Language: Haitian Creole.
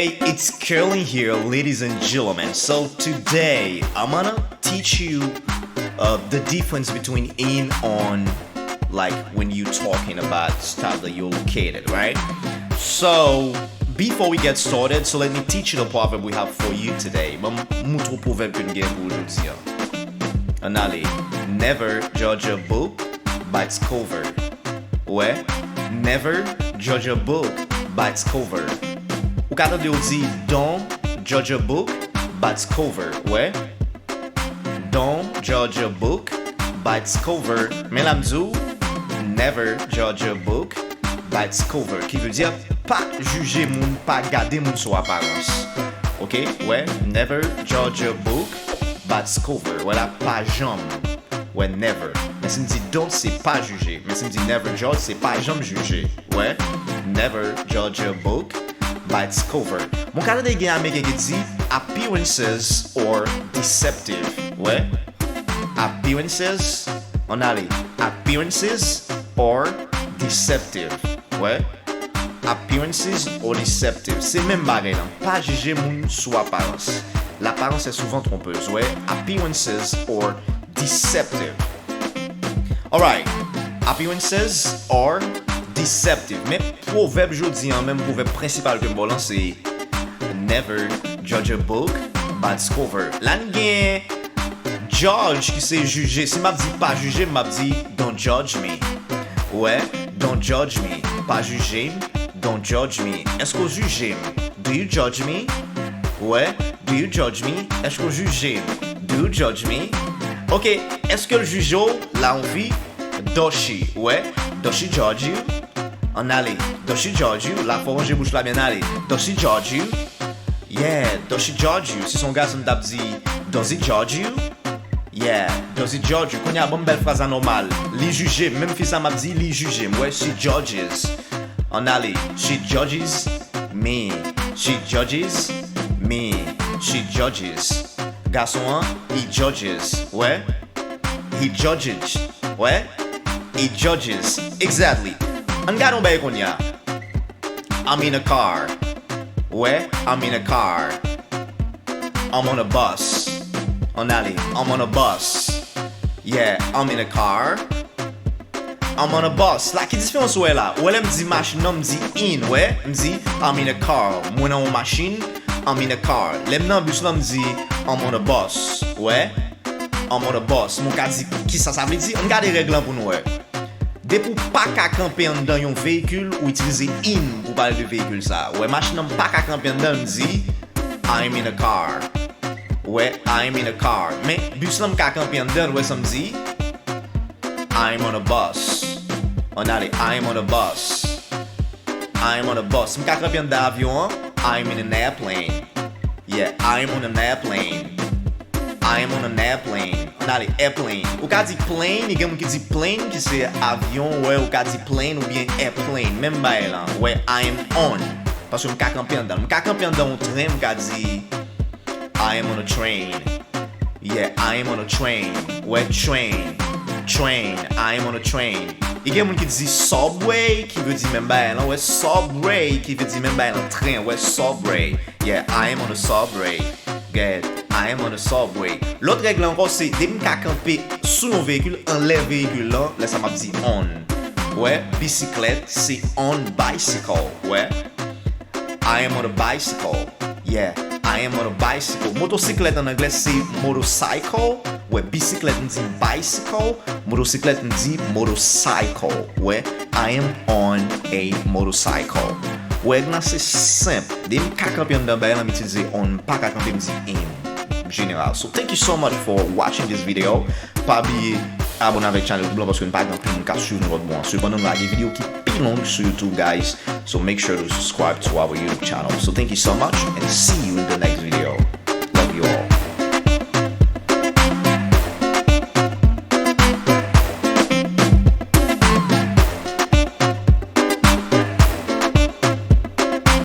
Hey, it's Curly here, ladies and gentlemen. So today I'm gonna teach you the difference between in, on, like when you talking about stuff that you're located, right? So before we get started, so let me teach you the proverb we have for you today. Moutro proverbe que nous gagnons pour aujourd'hui. En allez, never judge a book by its cover. Ouais, never judge a book by its cover. Ou kata de ou di, don't judge a book by its cover. Ouais, don't judge a book by its cover. Men la mdou, never judge a book by its cover. Qui veut dire, pas juger moun, pas garder moun sou apparence. Ok, ouais, never judge a book by its cover. Voilà, pas jamais. Ouais, never. Mais si me dit don't, c'est pas juger. Mais si me dit never judge, c'est pas jamais juger. Ouais, never judge a book by its cover. Mon Canada gen américain qui dit appearances or deceptive. Ouais, appearances. On allait, appearances or deceptive. Ouais, appearances or deceptive. C'est même bagay nan. Pas juger moun sous apparence. L'apparence est souvent trompeuse. Ouais, appearances or deceptive. Alright, appearances are deceptive. Mais proverbe jodi, même proverbe principal que m'bolan c'est never judge a book by its cover. Là gen judge qui c'est juger. Si m'a dit pas juger, m'a dit don't judge me. Ouais, don't judge me. Pas juger, don't judge me. Est-ce que vous jugez? Do you judge me? Ouais, do you judge me? Est-ce que vous jugez? Do you judge me? Ok, est-ce que le jugeau, là on vit, doshi, ouais, doshi judge you, en allez, doshi judge you, là faut ranger bouche là bien aller, doshi judge you, yeah, doshi judge you, si son gars me tape dit, does he judge you, yeah, does he judge you, qu'on y a bonne belle phrase anormale, li juger, même si ça m'a dit li juger, ouais, she judges, en allez, she judges me, she judges me, she judges. Garçon, hein? He judges. Ouais? He judges. Ouais? He judges. Exactly. An gado ba kon ya? I'm in a car. Ouais? I'm in a car. I'm on a bus. On allez. I'm on a bus. Yeah, I'm in a car. I'm on a bus. La ki diference ouais là? Ou elle me dit machine, non me dit in, ouais? Me dit I'm in a car. Moi nan machine, I'm in a car. Lem nan bus là me dit I'm on a bus, ouais. I'm on a bus. Mon ka di ki ça veut dire? On garde les règles pour nous, ouais. De pour pas ka camper dans un véhicule ou utiliser in pour parler de véhicule ça. Ouais, machine pas ka camper dans me dit I'm in a car. Ouais, I'm in a car. Mais bus là ka camper dans ouais ça me dit I'm on a bus. On allez, I'm on a bus. I'm on a bus. M'ka camper dans avion, I'm in an airplane. Yeah, I'm on an airplane. I'm on an airplane. On a les airplane. Ou ka di plane, il y a qui dit plane qui c'est avion, ouais, ou ka di plane ou bien airplane. Même bail là, ouais, I'm on. Parce que m'ka camper dans un train, m'ka di I am on a train. Yeah, I am on a train. Ouais, train. I am on a train. Il y a qui dit subway qui veut dire même bail là, ouais, subway qui veut dire même bail là, train, ouais, subway. Yeah, I am on a subway. Good. I am on a subway. L'autre règle encore c'est dès m'ka camper sous nos véhicules, enlève véhicule là ça m'a dit on. Ouais, bicyclette c'est on bicycle. Ouais. I am on a bicycle. Yeah, I am on a bicycle. Motocyclette en anglais c'est motorcycle. Ouais, bicyclette on dit bicycle. Motocyclette on dit motorcycle. Ouais, I am on a motorcycle. Ouais, là c'est simple. Dès m'ka camper dans bail, on utilise on, pas ka camper me dit in général. So thank you so much for watching this video. Pas oublier abonner avec channel blanc parce que pas grand monde ka suivre notre bon. Cependant la vidéo qui plus longue sur YouTube guys. So make sure to subscribe to our YouTube channel. So thank you so much and see you in the next video.